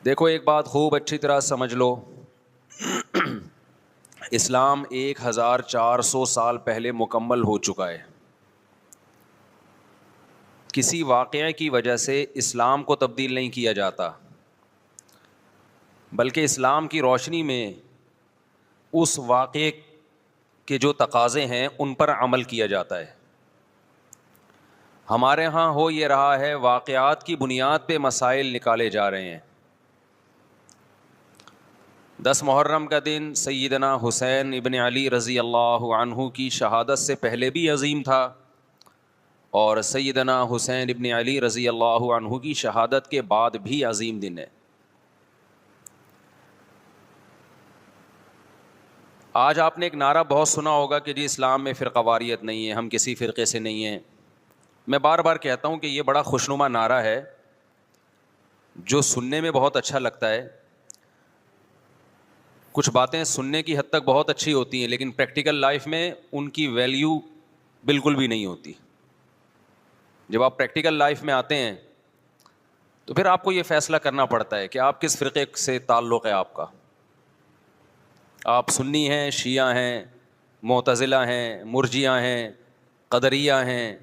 دیکھو ایک بات خوب اچھی طرح سمجھ لو، اسلام 1400 سال پہلے مکمل ہو چکا ہے. کسی واقعے کی وجہ سے اسلام کو تبدیل نہیں کیا جاتا، بلکہ اسلام کی روشنی میں اس واقعے کے جو تقاضے ہیں ان پر عمل کیا جاتا ہے. ہمارے ہاں ہو یہ رہا ہے، واقعات کی بنیاد پہ مسائل نکالے جا رہے ہیں. 10 محرم کا دن سیدنا حسین ابن علی رضی اللہ عنہ کی شہادت سے پہلے بھی عظیم تھا، اور سیدنا حسین ابن علی رضی اللہ عنہ کی شہادت کے بعد بھی عظیم دن ہے. آج آپ نے ایک نعرہ بہت سنا ہوگا کہ جی اسلام میں فرقہ واریت نہیں ہے، ہم کسی فرقے سے نہیں ہیں. میں بار بار کہتا ہوں کہ یہ بڑا خوشنما نعرہ ہے جو سننے میں بہت اچھا لگتا ہے. کچھ باتیں سننے کی حد تک بہت اچھی ہوتی ہیں، لیکن پریکٹیکل لائف میں ان کی ویلیو بالکل بھی نہیں ہوتی. جب آپ پریکٹیکل لائف میں آتے ہیں تو پھر آپ کو یہ فیصلہ کرنا پڑتا ہے کہ آپ کس فرقے سے تعلق ہے آپ کا. آپ سنی ہیں، شیعہ ہیں، معتزلہ ہیں، مرجیہ ہیں، قدریہ ہیں،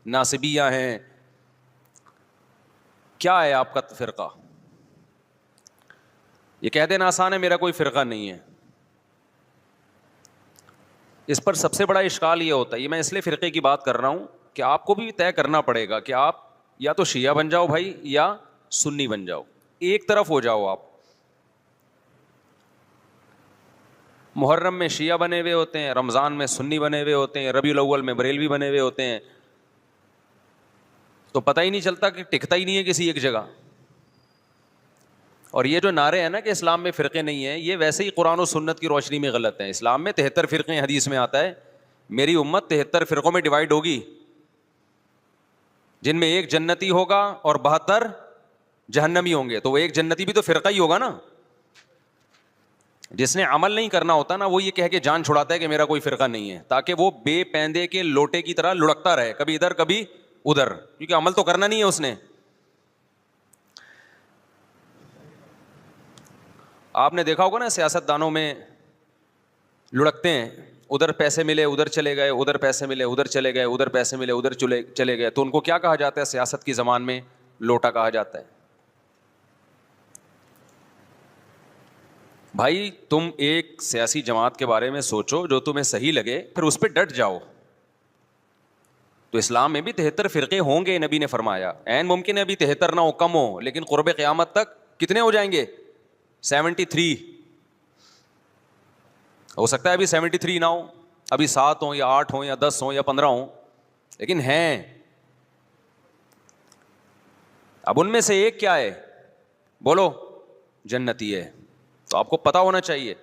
ناصبیہ ہیں، کیا ہے آپ کا فرقہ؟ یہ کہہ دینا آسان ہے، میرا کوئی فرقہ نہیں ہے. اس پر سب سے بڑا اشکال یہ ہوتا ہے، یہ میں اس لیے فرقے کی بات کر رہا ہوں کہ آپ کو بھی طے کرنا پڑے گا کہ آپ یا تو شیعہ بن جاؤ بھائی یا سنی بن جاؤ، ایک طرف ہو جاؤ. آپ محرم میں شیعہ بنے ہوئے ہوتے ہیں، رمضان میں سنی بنے ہوئے ہوتے ہیں، ربیع الاول میں بریلوی بنے ہوئے ہوتے ہیں، تو پتہ ہی نہیں چلتا کہ ٹکتا ہی نہیں ہے کسی ایک جگہ. اور یہ جو نعرے ہیں نا کہ اسلام میں فرقے نہیں ہیں، یہ ویسے ہی قرآن و سنت کی روشنی میں غلط ہیں. اسلام میں 73 فرقے ہیں، حدیث میں آتا ہے میری امت 73 فرقوں میں ڈیوائیڈ ہوگی، جن میں ایک جنتی ہوگا اور 72 جہنمی ہوں گے. تو وہ ایک جنتی بھی تو فرقہ ہی ہوگا نا. جس نے عمل نہیں کرنا ہوتا نا، وہ یہ کہہ کے جان چھڑاتا ہے کہ میرا کوئی فرقہ نہیں ہے، تاکہ وہ بے پیندے کے لوٹے کی طرح لڑکتا رہے، کبھی ادھر کبھی ادھر، کیونکہ عمل تو کرنا نہیں ہے اس نے. آپ نے دیکھا ہوگا نا سیاست دانوں میں لڑکتے ہیں، ادھر پیسے ملے ادھر چلے گئے، ادھر پیسے ملے ادھر چلے گئے، ادھر پیسے ملے ادھر چلے گئے. تو ان کو کیا کہا جاتا ہے سیاست کی زبان میں؟ لوٹا کہا جاتا ہے. بھائی تم ایک سیاسی جماعت کے بارے میں سوچو جو تمہیں صحیح لگے، پھر اس پہ ڈٹ جاؤ. تو اسلام میں بھی 73 فرقے ہوں گے، نبی نے فرمایا. عین ممکن ہے ابھی 73 نہ ہو، کم ہو، لیکن قرب قیامت تک کتنے ہو جائیں گے؟ 73. ہو سکتا ہے ابھی 73 نہ ہو، ابھی 7 ہوں یا 8 ہوں یا 10 ہوں یا 15 ہوں، لیکن ہیں. اب ان میں سے ایک کیا ہے؟ بولو. جنتی ہے. تو آپ کو پتا ہونا چاہیے.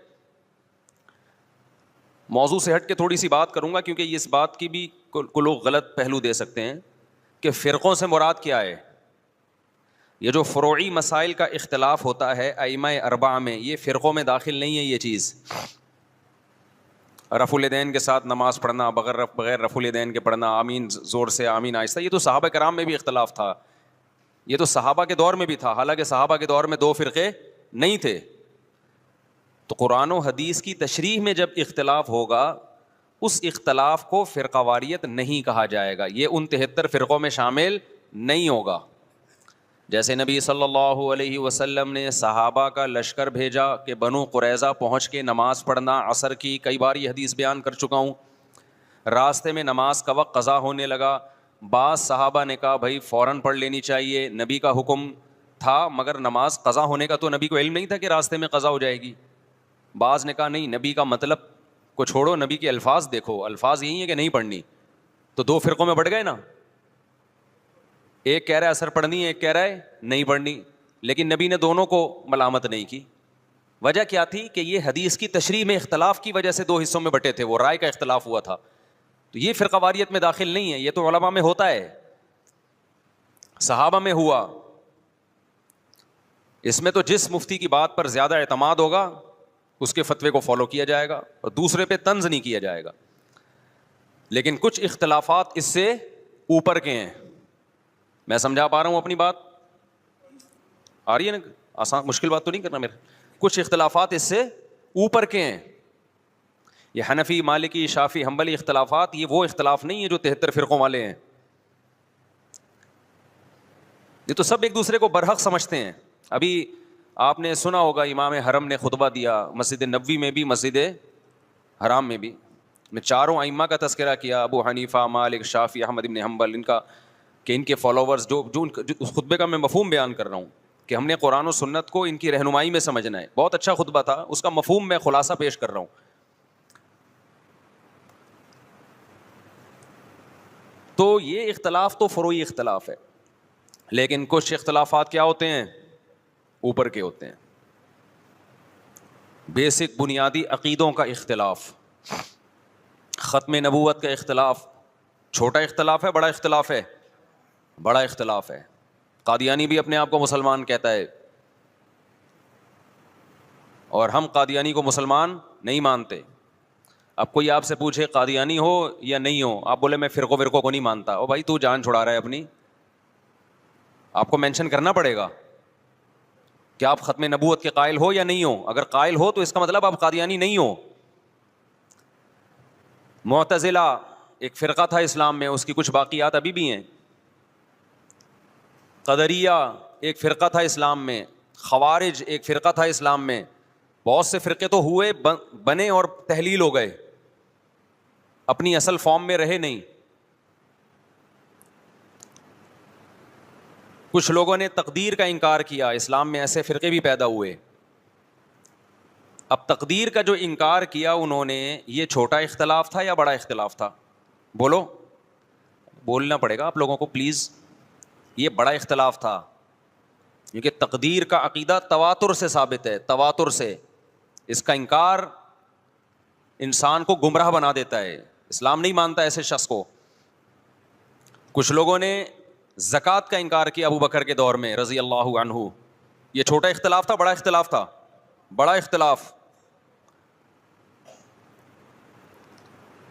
موضوع سے ہٹ کے تھوڑی سی بات کروں گا، کیونکہ اس بات کی بھی کو لوگ غلط پہلو دے سکتے ہیں کہ فرقوں سے مراد کیا ہے. یہ جو فروعی مسائل کا اختلاف ہوتا ہے ائمہ اربعہ میں، یہ فرقوں میں داخل نہیں ہے. یہ چیز رفع الیدین کے ساتھ نماز پڑھنا، بغیر رفع الیدین کے پڑھنا، آمین زور سے آمین آہستہ، یہ تو صحابہ کرام میں بھی اختلاف تھا. یہ تو صحابہ کے دور میں بھی تھا، حالانکہ صحابہ کے دور میں 2 فرقے نہیں تھے. تو قرآن و حدیث کی تشریح میں جب اختلاف ہوگا، اس اختلاف کو فرقہ واریت نہیں کہا جائے گا، یہ ان 73 فرقوں میں شامل نہیں ہوگا. جیسے نبی صلی اللہ علیہ وسلم نے صحابہ کا لشکر بھیجا کہ بنو قریظہ پہنچ کے نماز پڑھنا عصر کی، کئی بار یہ حدیث بیان کر چکا ہوں. راستے میں نماز کا وقت قضا ہونے لگا، بعض صحابہ نے کہا بھائی فوراً پڑھ لینی چاہیے، نبی کا حکم تھا، مگر نماز قضا ہونے کا تو نبی کو علم نہیں تھا کہ راستے میں قضا ہو جائے گی. بعض نے کہا نہیں، نبی کا مطلب کو چھوڑو، نبی کے الفاظ دیکھو، الفاظ یہی ہیں کہ نہیں پڑھنی. تو 2 فرقوں میں بڑھ گئے نا. ایک کہہ رہا ہے اثر پڑھنی ہے، ایک کہہ رہا ہے نہیں پڑھنی، لیکن نبی نے دونوں کو ملامت نہیں کی. وجہ کیا تھی؟ کہ یہ حدیث کی تشریح میں اختلاف کی وجہ سے 2 حصوں میں بٹے تھے، وہ رائے کا اختلاف ہوا تھا. تو یہ فرقہ واریت میں داخل نہیں ہے، یہ تو علماء میں ہوتا ہے، صحابہ میں ہوا. اس میں تو جس مفتی کی بات پر زیادہ اعتماد ہوگا اس کے فتوے کو فالو کیا جائے گا اور دوسرے پہ طنز نہیں کیا جائے گا. لیکن کچھ اختلافات اس سے اوپر کے ہیں. میں سمجھا پا رہا ہوں اپنی بات؟ آ رہی ہے نا؟ آسان مشکل بات تو نہیں کرنا میرا. کچھ اختلافات اس سے اوپر کے ہیں. یہ حنفی مالکی شافی حنبلی اختلافات یہ وہ اختلاف نہیں ہے جو 73 فرقوں والے ہیں. یہ تو سب ایک دوسرے کو برحق سمجھتے ہیں. ابھی آپ نے سنا ہوگا امام حرم نے خطبہ دیا مسجد نبوی میں بھی مسجد حرام میں بھی. میں چاروں ائمہ کا تذکرہ کیا, ابو حنیفہ مالک شافعی احمد بن حنبل, ان کا کہ ان کے فالوورز جو اس خطبے کا میں مفہوم بیان کر رہا ہوں کہ ہم نے قرآن و سنت کو ان کی رہنمائی میں سمجھنا ہے. بہت اچھا خطبہ تھا, اس کا مفہوم میں خلاصہ پیش کر رہا ہوں. تو یہ اختلاف تو فروعی اختلاف ہے, لیکن کچھ اختلافات کیا ہوتے ہیں, اوپر کے ہوتے ہیں. بیسک بنیادی عقیدوں کا اختلاف, ختم نبوت کا اختلاف, چھوٹا اختلاف ہے بڑا اختلاف ہے, بڑا اختلاف ہے. قادیانی بھی اپنے آپ کو مسلمان کہتا ہے اور ہم قادیانی کو مسلمان نہیں مانتے. اب کوئی آپ سے پوچھے قادیانی ہو یا نہیں ہو, آپ بولے میں فرقوں کو نہیں مانتا, او بھائی تو جان چھڑا رہا ہے اپنی. آپ کو مینشن کرنا پڑے گا کہ آپ ختم نبوت کے قائل ہو یا نہیں ہو. اگر قائل ہو تو اس کا مطلب آپ قادیانی نہیں ہو. معتزلہ ایک فرقہ تھا اسلام میں, اس کی کچھ باقیات ابھی بھی ہیں. قدریہ ایک فرقہ تھا اسلام میں. خوارج ایک فرقہ تھا اسلام میں. بہت سے فرقے تو ہوئے بنے اور تحلیل ہو گئے, اپنی اصل فارم میں رہے نہیں. کچھ لوگوں نے تقدیر کا انکار کیا, اسلام میں ایسے فرقے بھی پیدا ہوئے. اب تقدیر کا جو انکار کیا انہوں نے, یہ چھوٹا اختلاف تھا یا بڑا اختلاف تھا؟ بولو, بولنا پڑے گا آپ لوگوں کو پلیز. یہ بڑا اختلاف تھا, کیونکہ تقدیر کا عقیدہ تواتر سے ثابت ہے, تواتر سے. اس کا انکار انسان کو گمراہ بنا دیتا ہے, اسلام نہیں مانتا ایسے شخص کو. کچھ لوگوں نے زکوٰۃ کا انکار کیا ابو بکر کے دور میں رضی اللہ عنہ. یہ چھوٹا اختلاف تھا بڑا اختلاف تھا؟ بڑا اختلاف.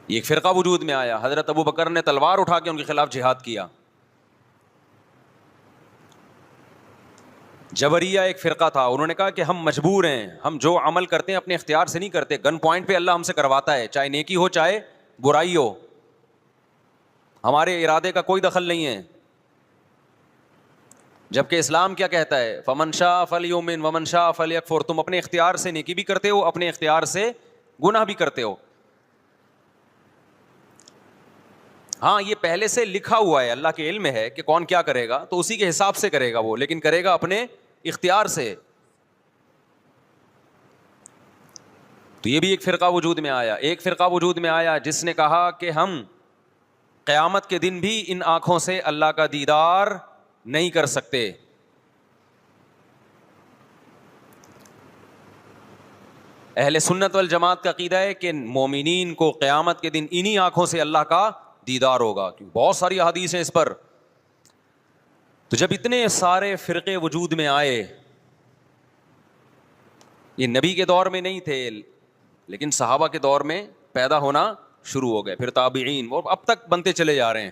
ایک فرقہ وجود میں آیا, حضرت ابو بکر نے تلوار اٹھا کے ان کے خلاف جہاد کیا. جبریہ ایک فرقہ تھا, انہوں نے کہا کہ ہم مجبور ہیں, ہم جو عمل کرتے ہیں اپنے اختیار سے نہیں کرتے, گن پوائنٹ پہ اللہ ہم سے کرواتا ہے, چاہے نیکی ہو چاہے برائی ہو, ہمارے ارادے کا کوئی دخل نہیں ہے. جبکہ اسلام کیا کہتا ہے, فمن شاء فلیؤمن ومن شاء فلیکفر. تم اپنے اختیار سے نیکی بھی کرتے ہو, اپنے اختیار سے گناہ بھی کرتے ہو. ہاں یہ پہلے سے لکھا ہوا ہے, اللہ کے علم ہے کہ کون کیا کرے گا, تو اسی کے حساب سے کرے گا وہ, لیکن کرے گا اپنے اختیار سے. تو یہ بھی ایک فرقہ وجود میں آیا. ایک فرقہ وجود میں آیا جس نے کہا کہ ہم قیامت کے دن بھی ان آنکھوں سے اللہ کا دیدار نہیں کر سکتے. اہل سنت والجماعت کا عقیدہ ہے کہ مومنین کو قیامت کے دن انہی آنکھوں سے اللہ کا دیدار ہوگا, کیونکہ بہت ساری احادیث ہیں اس پر. تو جب اتنے سارے فرقے وجود میں آئے, یہ نبی کے دور میں نہیں تھے لیکن صحابہ کے دور میں پیدا ہونا شروع ہو گئے, پھر تابعین, اور اب تک بنتے چلے جا رہے ہیں.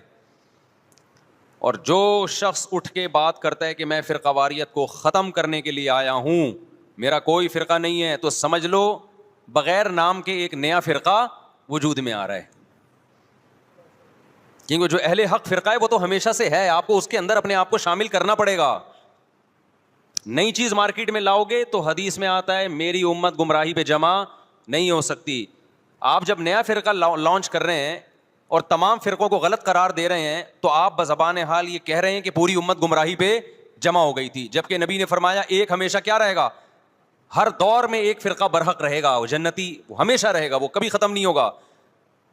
اور جو شخص اٹھ کے بات کرتا ہے کہ میں فرقہ واریت کو ختم کرنے کے لیے آیا ہوں, میرا کوئی فرقہ نہیں ہے, تو سمجھ لو بغیر نام کے ایک نیا فرقہ وجود میں آ رہا ہے. کیونکہ جو اہل حق فرقہ ہے وہ تو ہمیشہ سے ہے, آپ کو اس کے اندر اپنے آپ کو شامل کرنا پڑے گا. نئی چیز مارکیٹ میں لاؤ گے تو حدیث میں آتا ہے میری امت گمراہی پہ جمع نہیں ہو سکتی. آپ جب نیا فرقہ لانچ کر رہے ہیں اور تمام فرقوں کو غلط قرار دے رہے ہیں, تو آپ بزبان حال یہ کہہ رہے ہیں کہ پوری امت گمراہی پہ جمع ہو گئی تھی, جبکہ نبی نے فرمایا ایک ہمیشہ کیا رہے گا, ہر دور میں ایک فرقہ برحق رہے گا, وہ جنتی, وہ ہمیشہ رہے گا, وہ کبھی ختم نہیں ہوگا.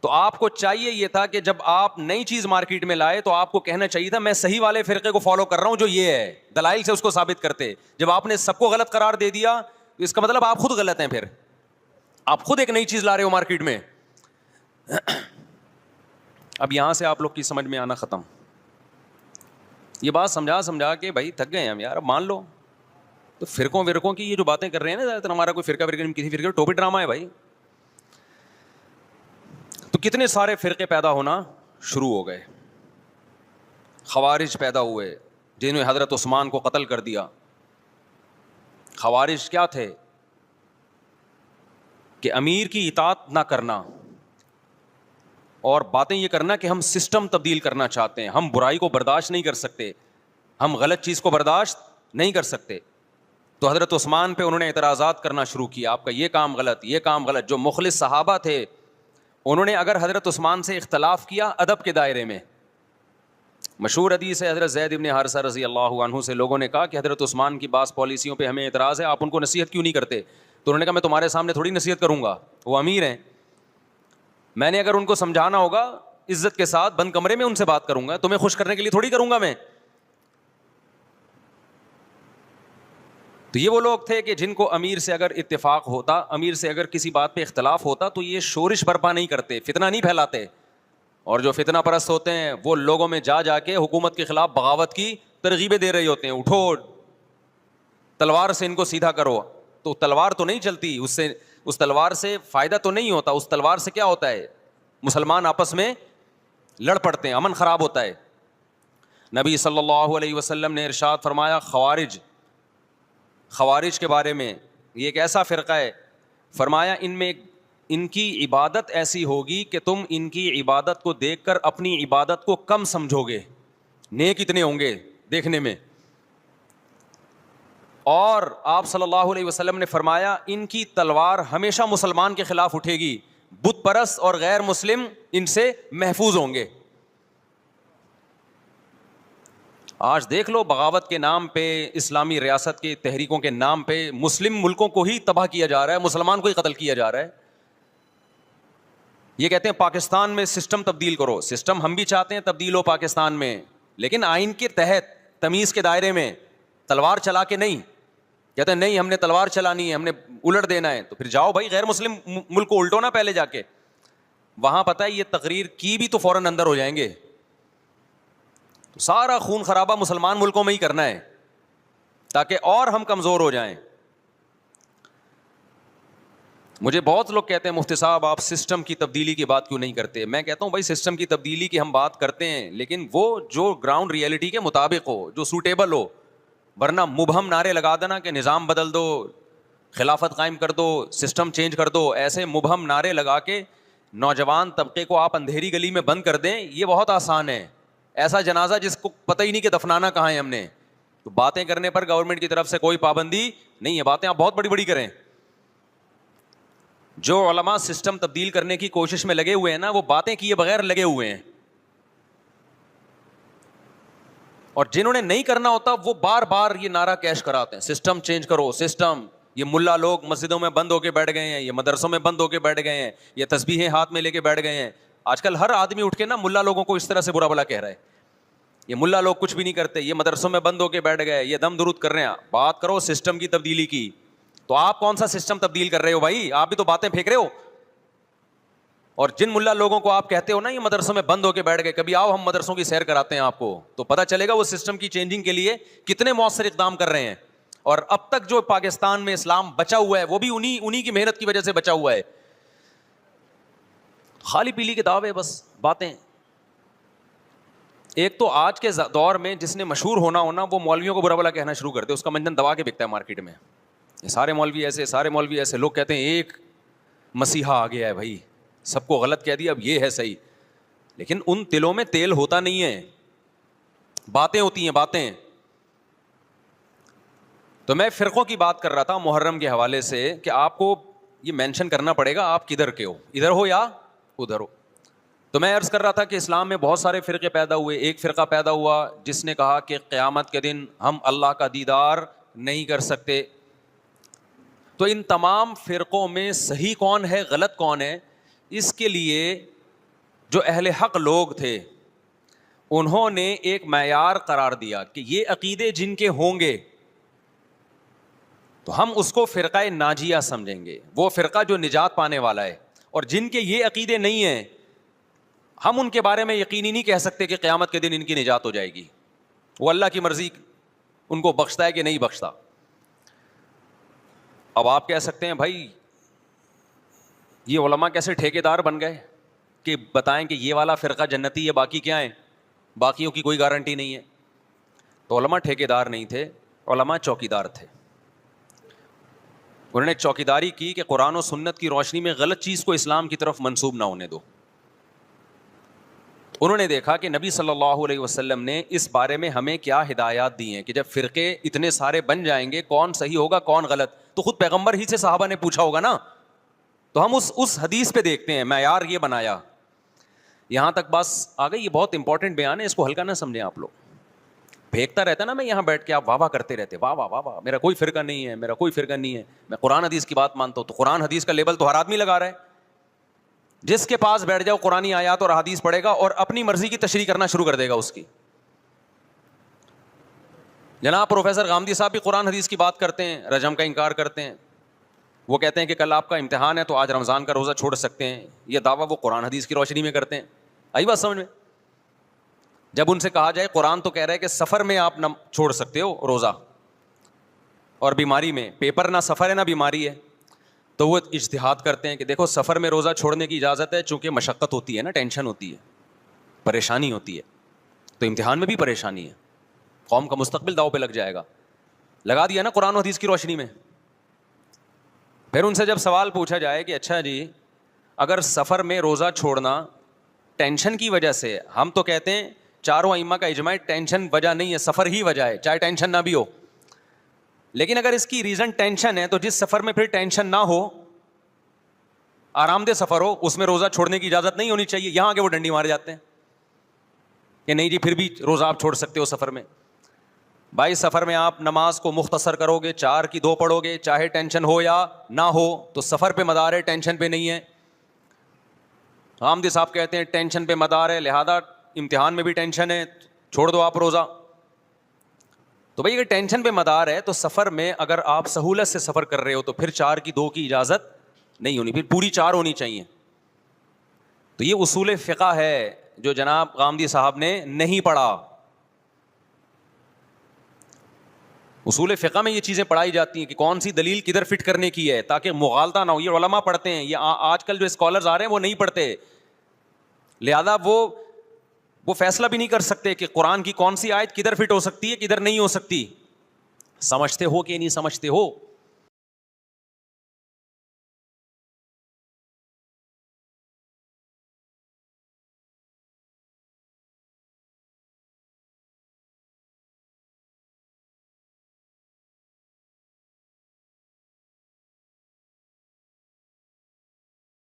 تو آپ کو چاہیے یہ تھا کہ جب آپ نئی چیز مارکیٹ میں لائے تو آپ کو کہنا چاہیے تھا میں صحیح والے فرقے کو فالو کر رہا ہوں جو یہ ہے, دلائل سے اس کو ثابت کرتے. جب آپ نے سب کو غلط قرار دے دیا تو اس کا مطلب آپ خود غلط ہیں, پھر آپ خود ایک نئی چیز لا رہے ہو مارکیٹ میں. اب یہاں سے آپ لوگ کی سمجھ میں آنا ختم. یہ بات سمجھا کے بھائی تھک گئے ہم یار, اب مان لو. تو فرقوں کی یہ جو باتیں کر رہے ہیں نا, زیادہ تر ہمارا کوئی فرقہ کسی فرقے ٹوپی ڈرامہ ہے بھائی. تو کتنے سارے فرقے پیدا ہونا شروع ہو گئے. خوارج پیدا ہوئے جنہوں نے حضرت عثمان کو قتل کر دیا, خوارج کیا تھے کہ امیر کی اطاعت نہ کرنا اور باتیں یہ کرنا کہ ہم سسٹم تبدیل کرنا چاہتے ہیں, ہم برائی کو برداشت نہیں کر سکتے, ہم غلط چیز کو برداشت نہیں کر سکتے. تو حضرت عثمان پہ انہوں نے اعتراضات کرنا شروع کیا, آپ کا یہ کام غلط, یہ کام غلط. جو مخلص صحابہ تھے انہوں نے اگر حضرت عثمان سے اختلاف کیا ادب کے دائرے میں, مشہور حدیث ہے حضرت زید بن حارثہ رضی اللہ عنہ سے لوگوں نے کہا کہ حضرت عثمان کی بعض پالیسیوں پہ ہمیں اعتراض ہے, آپ ان کو نصیحت کیوں نہیں کرتے؟ تو انہوں نے کہا میں تمہارے سامنے تھوڑی نصیحت کروں گا, وہ امیر ہیں, میں نے اگر ان کو سمجھانا ہوگا عزت کے ساتھ بند کمرے میں ان سے بات کروں گا, تمہیں خوش کرنے کے لیے تھوڑی کروں گا میں. تو یہ وہ لوگ تھے کہ جن کو امیر سے اگر اتفاق ہوتا, امیر سے اگر کسی بات پہ اختلاف ہوتا تو یہ شورش برپا نہیں کرتے, فتنہ نہیں پھیلاتے. اور جو فتنہ پرست ہوتے ہیں وہ لوگوں میں جا جا کے حکومت کے خلاف بغاوت کی ترغیبیں دے رہے ہوتے ہیں, اٹھو تلوار سے ان کو سیدھا کرو. تو تلوار تو نہیں چلتی, اس تلوار سے فائدہ تو نہیں ہوتا, اس تلوار سے کیا ہوتا ہے, مسلمان آپس میں لڑ پڑتے ہیں, امن خراب ہوتا ہے. نبی صلی اللہ علیہ وسلم نے ارشاد فرمایا خوارج کے بارے میں, یہ ایک ایسا فرقہ ہے, فرمایا ان کی عبادت ایسی ہوگی کہ تم ان کی عبادت کو دیکھ کر اپنی عبادت کو کم سمجھو گے, نیک اتنے ہوں گے دیکھنے میں. اور آپ صلی اللہ علیہ وسلم نے فرمایا ان کی تلوار ہمیشہ مسلمان کے خلاف اٹھے گی, بت پرست اور غیر مسلم ان سے محفوظ ہوں گے. آج دیکھ لو بغاوت کے نام پہ, اسلامی ریاست کی تحریکوں کے نام پہ مسلم ملکوں کو ہی تباہ کیا جا رہا ہے, مسلمان کو ہی قتل کیا جا رہا ہے. یہ کہتے ہیں پاکستان میں سسٹم تبدیل کرو, سسٹم ہم بھی چاہتے ہیں تبدیل ہو پاکستان میں, لیکن آئین کے تحت تمیز کے دائرے میں, تلوار چلا کے نہیں. کہتے ہیں نہیں ہم نے تلوار چلانی ہے, ہم نے الٹ دینا ہے, تو پھر جاؤ بھائی غیر مسلم ملک کو الٹو نا پہلے جا کے. وہاں پتہ ہے یہ تقریر کی بھی تو فوراً اندر ہو جائیں گے. تو سارا خون خرابہ مسلمان ملکوں میں ہی کرنا ہے تاکہ اور ہم کمزور ہو جائیں. مجھے بہت لوگ کہتے ہیں مفتی صاحب آپ سسٹم کی تبدیلی کی بات کیوں نہیں کرتے؟ میں کہتا ہوں بھائی سسٹم کی تبدیلی کی ہم بات کرتے ہیں, لیکن وہ جو گراؤنڈ ریئلٹی کے مطابق ہو, جو سوٹیبل ہو. ورنہ مبہم نعرے لگا دینا کہ نظام بدل دو, خلافت قائم کر دو, سسٹم چینج کر دو, ایسے مبہم نعرے لگا کے نوجوان طبقے کو آپ اندھیری گلی میں بند کر دیں, یہ بہت آسان ہے. ایسا جنازہ جس کو پتہ ہی نہیں کہ دفنانا کہاں ہے ہم نے. تو باتیں کرنے پر گورنمنٹ کی طرف سے کوئی پابندی نہیں ہے, باتیں آپ بہت بڑی بڑی کریں. جو علماء سسٹم تبدیل کرنے کی کوشش میں لگے ہوئے ہیں نا, وہ باتیں کیے بغیر لگے ہوئے ہیں. اور جنہوں نے نہیں کرنا ہوتا وہ بار بار یہ نعرہ کیش کراتے ہیں سسٹم چینج کرو, سسٹم. یہ ملا لوگ مسجدوں میں بند ہو کے بیٹھ گئے ہیں, یہ مدرسوں میں بند ہو کے بیٹھ گئے ہیں, یہ تسبیحیں ہاتھ میں لے کے بیٹھ گئے ہیں. آج کل ہر آدمی اٹھ کے نا ملا لوگوں کو اس طرح سے برا بلا کہہ رہا ہے, یہ ملا لوگ کچھ بھی نہیں کرتے, یہ مدرسوں میں بند ہو کے بیٹھ گئے, یہ دم درود کر رہے ہیں. بات کرو سسٹم کی تبدیلی کی. تو آپ کون سا سسٹم تبدیل کر رہے ہو بھائی؟ آپ بھی تو باتیں پھینک رہے ہو. اور جن ملا لوگوں کو آپ کہتے ہو نا یہ مدرسوں میں بند ہو کے بیٹھ گئے, کبھی آؤ ہم مدرسوں کی سیر کراتے ہیں آپ کو, تو پتہ چلے گا وہ سسٹم کی چینجنگ کے لیے کتنے مؤثر اقدام کر رہے ہیں. اور اب تک جو پاکستان میں اسلام بچا ہوا ہے وہ بھی انہی کی محنت کی وجہ سے بچا ہوا ہے. خالی پیلی کتاب ہے بس باتیں. ایک تو آج کے دور میں جس نے مشہور ہونا وہ مولویوں کو برا بلا کہنا شروع کر دے, اس کا منجن دبا کے بکتا ہے مارکیٹ میں. یہ سارے مولوی ایسے, سارے مولوی ایسے. لوگ کہتے ہیں ایک مسیحا آ گیا ہے بھائی, سب کو غلط کہہ دیا, اب یہ ہے صحیح. لیکن ان دلوں میں تیل ہوتا نہیں ہے, باتیں ہوتی ہیں باتیں. تو میں فرقوں کی بات کر رہا تھا محرم کے حوالے سے کہ آپ کو یہ مینشن کرنا پڑے گا آپ کدھر کے ہو, ادھر ہو یا ادھر ہو. تو میں عرض کر رہا تھا کہ اسلام میں بہت سارے فرقے پیدا ہوئے. ایک فرقہ پیدا ہوا جس نے کہا کہ قیامت کے دن ہم اللہ کا دیدار نہیں کر سکتے. تو ان تمام فرقوں میں صحیح کون ہے غلط کون ہے, اس کے لیے جو اہل حق لوگ تھے انہوں نے ایک معیار قرار دیا کہ یہ عقیدے جن کے ہوں گے تو ہم اس کو فرقہ ناجیہ سمجھیں گے, وہ فرقہ جو نجات پانے والا ہے. اور جن کے یہ عقیدے نہیں ہیں ہم ان کے بارے میں یقینی نہیں کہہ سکتے کہ قیامت کے دن ان کی نجات ہو جائے گی. وہ اللہ کی مرضی ان کو بخشتا ہے کہ نہیں بخشتا. اب آپ کہہ سکتے ہیں بھائی یہ علماء کیسے ٹھیکیدار بن گئے کہ بتائیں کہ یہ والا فرقہ جنتی ہے باقی کیا ہیں, باقیوں کی کوئی گارنٹی نہیں ہے. تو علماء ٹھیکیدار نہیں تھے, علماء چوکیدار تھے. انہوں نے چوکیداری کی کہ قرآن و سنت کی روشنی میں غلط چیز کو اسلام کی طرف منسوب نہ ہونے دو. انہوں نے دیکھا کہ نبی صلی اللہ علیہ وسلم نے اس بارے میں ہمیں کیا ہدایات دی ہیں کہ جب فرقے اتنے سارے بن جائیں گے کون صحیح ہوگا کون غلط, تو خود پیغمبر ہی سے صحابہ نے پوچھا ہوگا نا. تو ہم اس حدیث پہ دیکھتے ہیں معیار یہ بنایا. یہاں تک بس آ گئی, یہ بہت امپورٹنٹ بیان ہے, اس کو ہلکا نہ سمجھیں آپ لوگ. پھینکتا رہتا نا میں یہاں بیٹھ کے, آپ واہ واہ کرتے رہتے, واہ واہ واہ واہ میرا کوئی فرقہ نہیں ہے, میرا کوئی فرقہ نہیں ہے, میں قرآن حدیث کی بات مانتا ہوں. تو قرآن حدیث کا لیبل تو ہر آدمی لگا رہا ہے. جس کے پاس بیٹھ جاؤ قرآنی آیات اور حدیث پڑھے گا اور اپنی مرضی کی تشریح کرنا شروع کر دے گا اس کی. جناب پروفیسر غامدی صاحب بھی قرآن حدیث کی بات کرتے ہیں, رجم کا انکار کرتے ہیں. وہ کہتے ہیں کہ کل آپ کا امتحان ہے تو آج رمضان کا روزہ چھوڑ سکتے ہیں. یہ دعویٰ وہ قرآن حدیث کی روشنی میں کرتے ہیں. آئی بات سمجھ میں؟ جب ان سے کہا جائے قرآن تو کہہ رہا ہے کہ سفر میں آپ نہ چھوڑ سکتے ہو روزہ, اور بیماری میں, پیپر نہ سفر ہے نہ بیماری ہے, تو وہ اجتہاد کرتے ہیں کہ دیکھو سفر میں روزہ چھوڑنے کی اجازت ہے چونکہ مشقت ہوتی ہے نا, ٹینشن ہوتی ہے, پریشانی ہوتی ہے, تو امتحان میں بھی پریشانی ہے, قوم کا مستقبل داؤ پہ لگ جائے گا. لگا دیا نا قرآن و حدیث کی روشنی میں. پھر ان سے جب سوال پوچھا جائے کہ اچھا جی اگر سفر میں روزہ چھوڑنا ٹینشن کی وجہ سے, ہم تو کہتے ہیں چاروں ائمہ کا اجماع ٹینشن وجہ نہیں ہے, سفر ہی وجہ ہے, چاہے ٹینشن نہ بھی ہو. لیکن اگر اس کی ریزن ٹینشن ہے تو جس سفر میں پھر ٹینشن نہ ہو, آرام دہ سفر ہو, اس میں روزہ چھوڑنے کی اجازت نہیں ہونی چاہیے. یہاں آگے وہ ڈنڈی مارے جاتے ہیں کہ نہیں جی پھر بھی روزہ آپ چھوڑ سکتے ہو سفر میں. بھائی سفر میں آپ نماز کو مختصر کرو گے, 4 کی 2 پڑھو گے, چاہے ٹینشن ہو یا نہ ہو, تو سفر پہ مدار ہے, ٹینشن پہ نہیں ہے. غامدی صاحب کہتے ہیں ٹینشن پہ مدار ہے, لہذا امتحان میں بھی ٹینشن ہے, چھوڑ دو آپ روزہ. تو بھائی اگر ٹینشن پہ مدار ہے تو سفر میں اگر آپ سہولت سے سفر کر رہے ہو تو پھر 4 کی 2 کی اجازت نہیں ہونی, پھر پوری 4 ہونی چاہیے. تو یہ اصول فقہ ہے جو جناب غامدی صاحب نے نہیں پڑھا. اصول فقہ میں یہ چیزیں پڑھائی جاتی ہیں کہ کون سی دلیل کدھر فٹ کرنے کی ہے تاکہ مغالطہ نہ ہو. یہ علماء پڑھتے ہیں, یہ آج کل جو اسکالرز آ رہے ہیں وہ نہیں پڑھتے, لہذا وہ فیصلہ بھی نہیں کر سکتے کہ قرآن کی کون سی آیت کدھر فٹ ہو سکتی ہے کدھر نہیں ہو سکتی. سمجھتے ہو کہ نہیں سمجھتے ہو؟